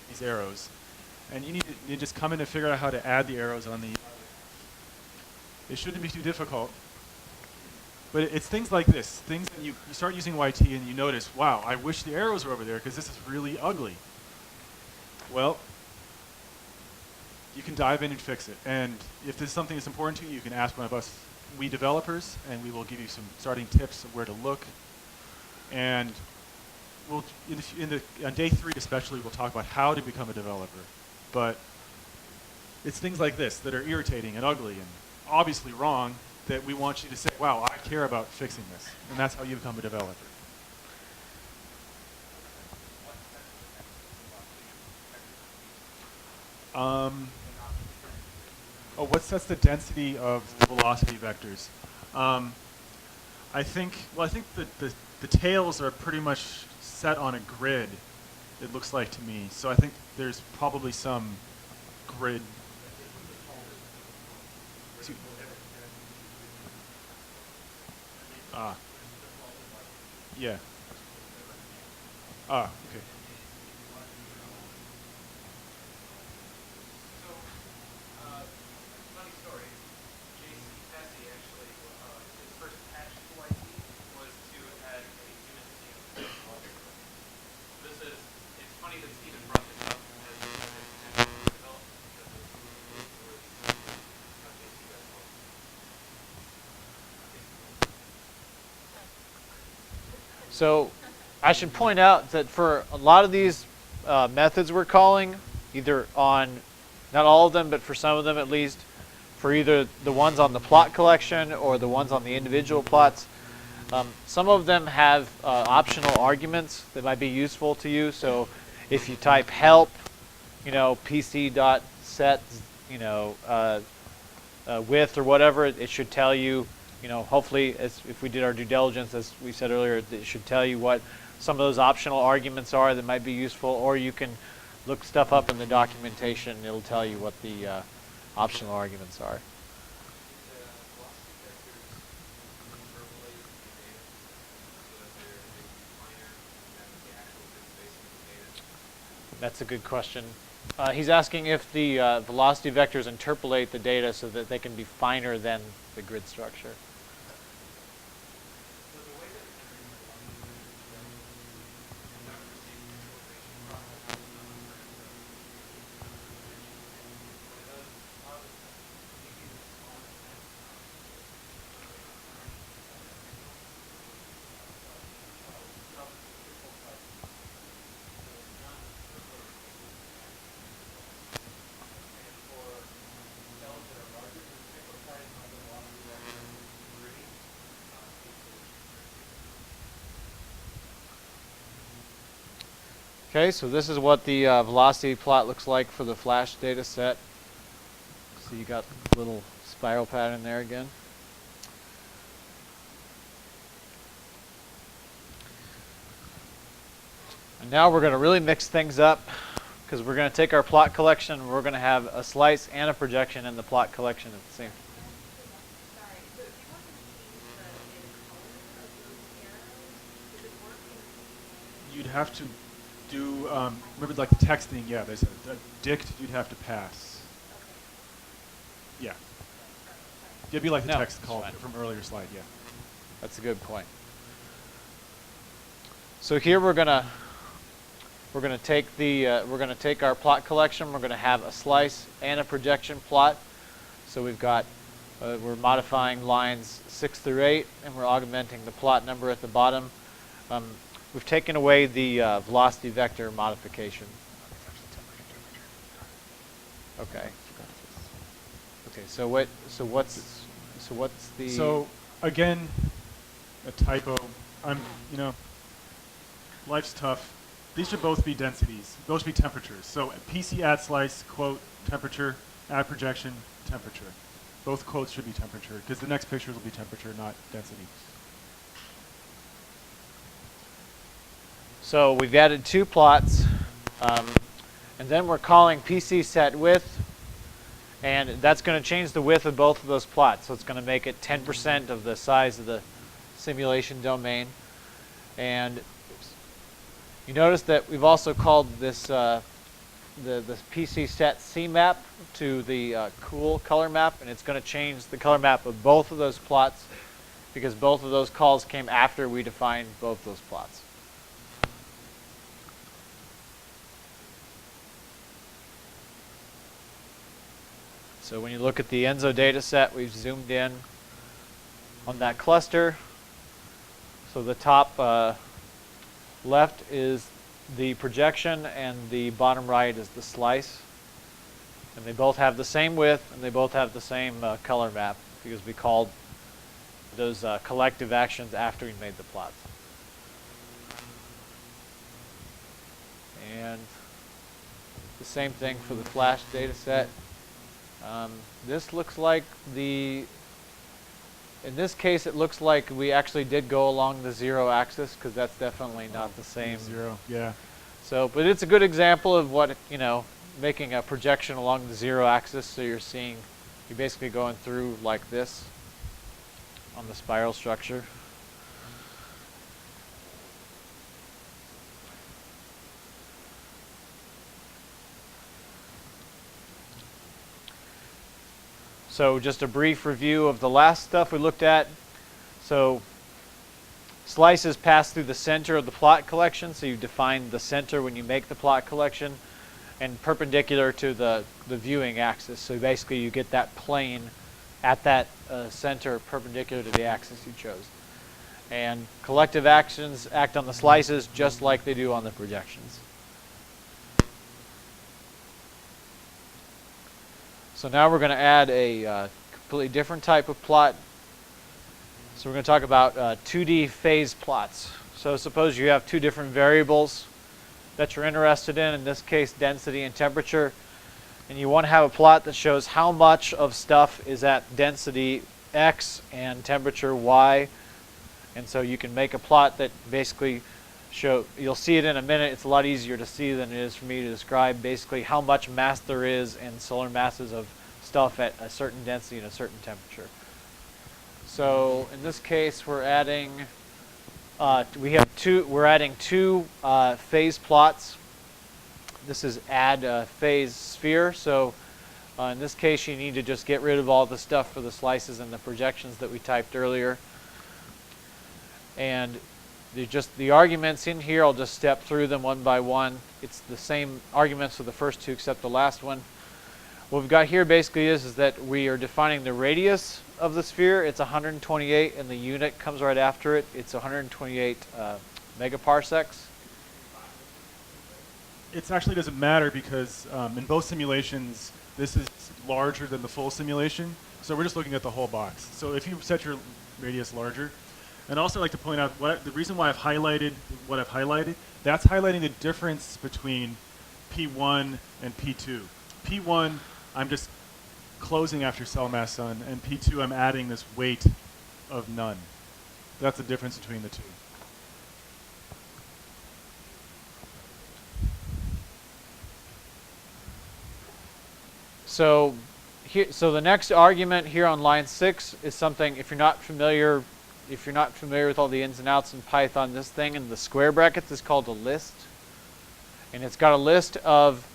these arrows. And you need to just come in and figure out how to add the arrows on the... It shouldn't be too difficult. But it's things like this, things that you start using YT and you notice, wow, I wish the arrows were over there because this is really ugly. Well, you can dive in and fix it. And if this is something that's important to you, you can ask one of us, we developers, and we will give you some starting tips of where to look. And we'll, on day 3 especially, we'll talk about how to become a developer. But it's things like this that are irritating and ugly and obviously wrong that we want you to say, wow, I care about fixing this. And that's how you become a developer. What sets the density of the velocity vectors? I think that the tails are pretty much set on a grid, it looks like to me. So I think there's probably some grid. Yeah. Okay.
Funny story. J.C. Pesci actually, his first patch to YT was to add a human scene. It's funny that Stephen brought this up as development because it was how J.C. does work.
So I should point out that for a lot of these methods we're calling, either on, not all of them, but for some of them at least, for either the ones on the plot collection or the ones on the individual plots, some of them have optional arguments that might be useful to you. So if you type help, pc.set, width or whatever, it should tell you, hopefully, as if we did our due diligence, as we said earlier, it should tell you what some of those optional arguments are that might be useful, or you can look stuff up in the documentation and it'll tell you what the optional arguments are. That's a good question. He's asking if the velocity vectors interpolate the data so that they can be finer than the grid structure.
So the way that it's entering the velocity vector is that we're seeing the filtration process in terms of dimension. What it does allows us to make these as small as we can. And for cells that are larger than the signal size, the velocity vector really
Okay, so this is what the velocity plot looks like for the flash data set. So you got a little spiral pattern there again. And now we're going to really mix things up because we're going to take our plot collection and we're going to have a slice and a projection in the plot collection at the same time.
Sorry, so if you want to change the color of those arrows, does it work in
You'd have to do, remember like the texting, yeah, there's a dict you'd have to pass. Yeah. It'd be like the
No,
text
it's
call
fine.
from earlier slide, yeah.
That's a good point. So here we're gonna take our plot collection. We're gonna have a slice and a projection plot. So we've got we're modifying lines 6 through 8, and we're augmenting the plot number at the bottom. We've taken away the velocity vector modification. Okay. Okay. So what's the
So again, a typo. Life's tough. These should both be densities. Those should be temperatures. So PC add slice, quote, temperature, add projection, temperature. Both quotes should be temperature because the next pictures will be temperature, not density.
So we've added 2 plots, and then we're calling PC set width, and that's going to change the width of both of those plots. So it's going to make it 10% of the size of the simulation domain. And you notice that we've also called this the PC set CMap to the cool color map, and it's going to change the color map of both of those plots because both of those calls came after we defined both those plots. So when you look at the ENSO data set, we've zoomed in on that cluster. So the top left is the projection and the bottom right is the slice. And they both have the same width and they both have the same color map because we called those collective actions after we made the plots. And the same thing for the flash data set. This looks like in this case it looks like we actually did go along the 0 axis because that's definitely not the same.
0, yeah.
So, but it's a good example of what, making a projection along the 0 axis. So you're basically going through like this on the spiral structure. So just a brief review of the last stuff we looked at. So slices pass through the center of the plot collection. So you define the center when you make the plot collection and perpendicular to the viewing axis. So basically you get that plane at that center perpendicular to the axis you chose. And collective actions act on the slices just like they do on the projections. So now we're going to add a completely different type of plot. So we're going to talk about 2D phase plots. So suppose you have 2 different variables that you're interested in this case density and temperature, and you want to have a plot that shows how much of stuff is at density X and temperature Y. And so you can make a plot that basically you'll see it in a minute. It's a lot easier to see than it is for me to describe basically how much mass there is in solar masses of stuff at a certain density and a certain temperature. So in this case, we're adding we're adding 2 phase plots. this is add phase sphere. So in this case, you need to just get rid of all the stuff for the slices and the projections that we typed earlier. And the arguments in here, I'll just step through them one by one. It's the same arguments for the first two except the last one. What we've got here basically is that we are defining the radius of the sphere. It's 128, and the unit comes right after it. It's 128 megaparsecs.
It actually doesn't matter because in both simulations, this is larger than the full simulation. So we're just looking at the whole box. So if you set your radius larger, and also I'd like to point out the reason why I've highlighted what I've highlighted, that's highlighting the difference between P1 and P2. P1, I'm just closing after cell mass none, and P2, I'm adding this weight of none. That's the difference between the two.
So the next argument here on line 6 is something, if you're not familiar with all the ins and outs in Python, this thing in the square brackets is called a list. And it's got a list of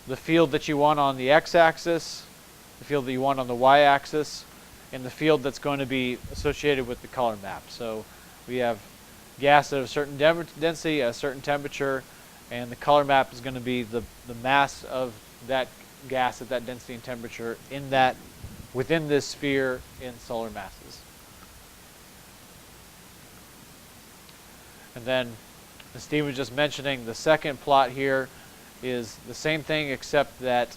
the field that you want on the x-axis, the field that you want on the y-axis, and the field that's going to be associated with the color map. So we have gas at a certain density, at a certain temperature, and the color map is going to be the mass of that gas at that density and temperature within this sphere in solar masses. And then, as Steve was just mentioning, the second plot here is the same thing except that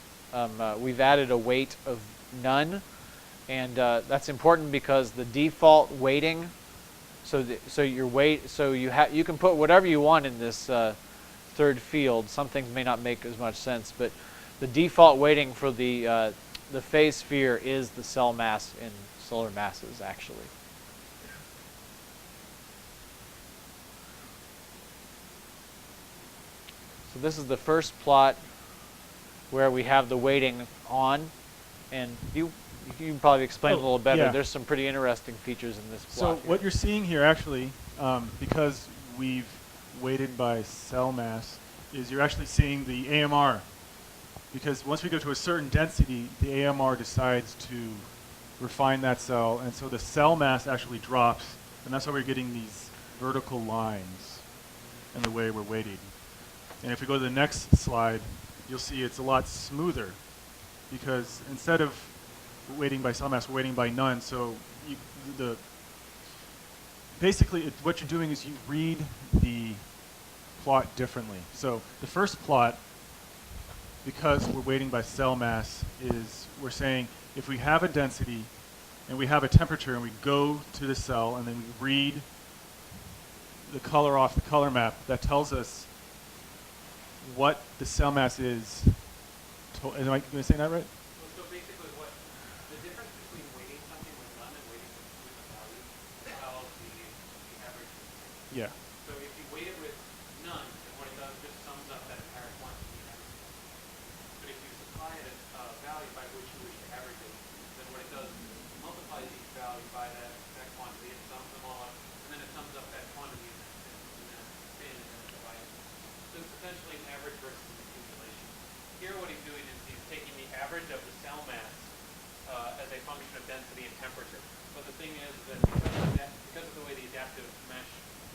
we've added a weight of none, and that's important because the default weighting. So your weight. So you can put whatever you want in this third field. Some things may not make as much sense, but the default weighting for the phase sphere is the cell mass in solar masses, actually. So this is the first plot where we have the weighting on, and you can probably explain a little better.
Yeah.
There's some pretty interesting features in this
So
plot.
what you're seeing here actually, because we've weighted by cell mass, is you're actually seeing the AMR. Because once we go to a certain density, the AMR decides to refine that cell, and so the cell mass actually drops, and that's why we're getting these vertical lines in the way we're weighted. And if we go to the next slide, you'll see it's a lot smoother, because instead of weighting by cell mass, we're weighting by none. So basically what you're doing is you read the plot differently. So the first plot, because we're weighting by cell mass, is we're saying if we have a density and we have a temperature and we go to the cell and then we read the color off the color map, that tells us what the cell mass is. Am I saying that right?
So basically the difference between weighting something with none and weighting with a value is how the average is.
Yeah.
So if you weight it with none, then what it does just sums up that entire quantity you have. But if you supply it a value by which you wish to average it, then what it does is multiplies each value by that quantity, it sums them all up, and then it sums up that quantity in that bin and then divides it. So it's essentially an average versus accumulation. Here what he's doing is he's taking the average of the cell mass as a function of density and temperature. But the thing is that because of the way the adaptive mesh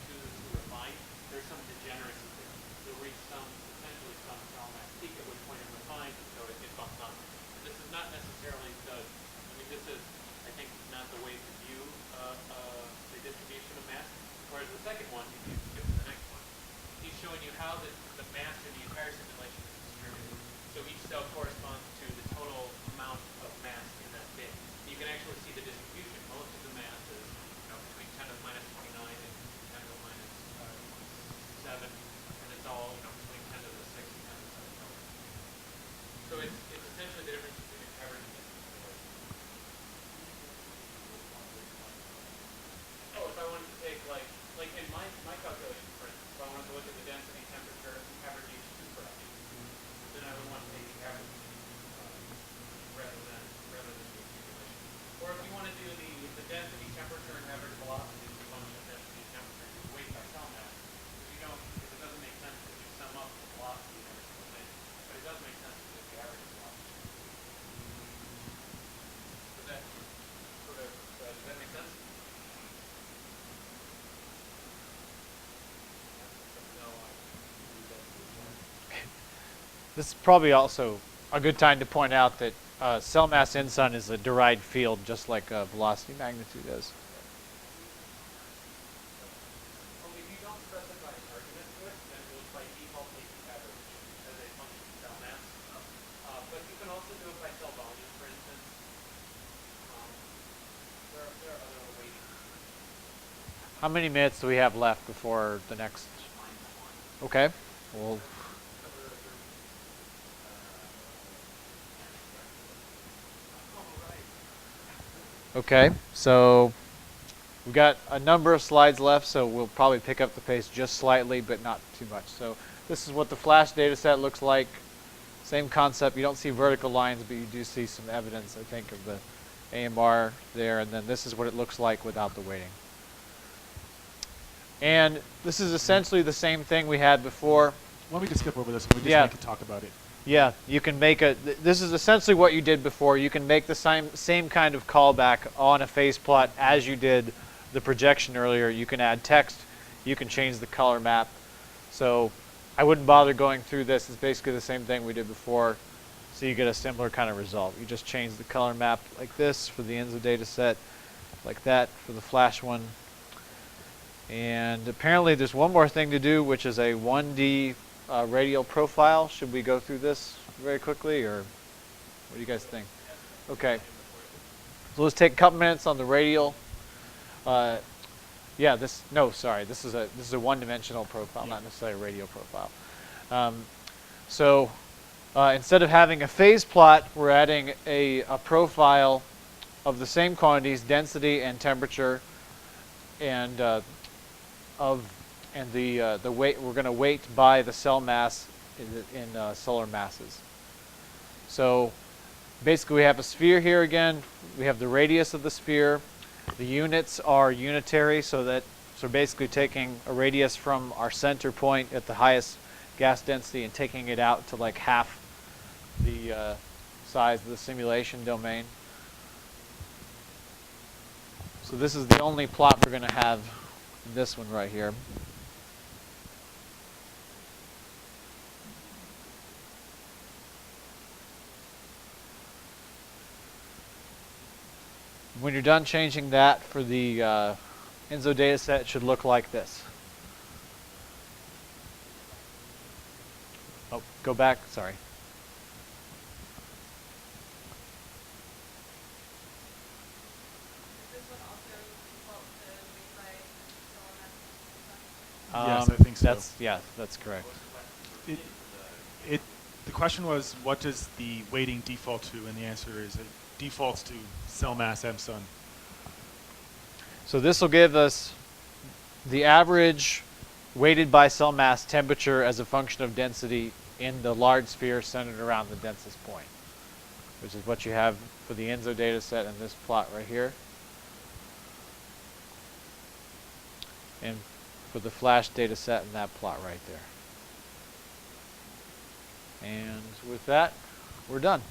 chooses to refine, there's some degeneracy there. You'll reach essentially some cell mass peak at which point it refines, and so it bumps on. And this is not necessarily this is, I think, not the way to view the distribution of mass. Whereas the second one, if you skip to the next one, he's showing you how the mass in the entire simulation is distributed. So each cell corresponds to the total amount of mass in that bin. You can actually see the distribution. Most of the mass is between 10 to the minus 29 and 10 to the minus 7, and it's all between 10 to the 6 and 10 to the 7. So it's essentially the difference between an average and density. Oh, if I wanted to take like in my calculation, for instance, if I wanted to look at the density, temperature, average each two fractions, then I would want to take the average rather than the accumulation. Or if you want to do the density, temperature, and average velocity as a function of density and temperature, you weight by cell mass, because it doesn't make sense if you sum up the velocity in every single thing.
This is probably also a good time to point out that cell mass in sun is a derived field, just like velocity magnitude is.
If you don't specify an argument to it, then it will by default take average as a function of cell mass. But you can also do it by cell volume, for instance. There are other ways.
How many minutes do we have left before the next? Okay. Well, okay. So we've got a number of slides left, so we'll probably pick up the pace just slightly, but not too much. So this is what the flash data set looks like. Same concept. You don't see vertical lines, but you do see some evidence, I think, of the AMR there. And then this is what it looks like without the weighting. And this is essentially the same thing we had before.
Why don't we just skip over this and we just
Yeah.
make a talk about it?
Yeah, you can make this is essentially what you did before. You can make the same kind of callback on a phase plot as you did the projection earlier. You can add text. You can change the color map. So I wouldn't bother going through this. It's basically the same thing we did before. So you get a similar kind of result. You just change the color map like this for the ENSO data set, like that for the flash one. And apparently there's one more thing to do, which is a 1D radial profile. Should we go through this very quickly, or what do you guys think? Okay. So let's take a couple minutes on the radial. Yeah, this is a one-dimensional profile, not necessarily a radial profile. So instead of having a phase plot, we're adding a profile of the same quantities, density and temperature, and the weight. We're going to weight by the cell mass in solar masses. So basically we have a sphere here again. We have the radius of the sphere. The units are unitary, so basically taking a radius from our center point at the highest gas density and taking it out to like half the size of the simulation domain. So this is the only plot we're going to have, this one right here. When you're done changing that for the ENSO data set, it should look like this. Oh, go back, sorry.
Is this one also default to weight by solar mass?
Yes, I think so.
That's correct.
The question was, what does the weighting default to? And the answer is it defaults to cell mass M sun.
So this will give us the average weighted by cell mass temperature as a function of density in the large sphere centered around the densest point, which is what you have for the ENSO data set in this plot right here. And for the flash data set in that plot right there. And with that, we're done.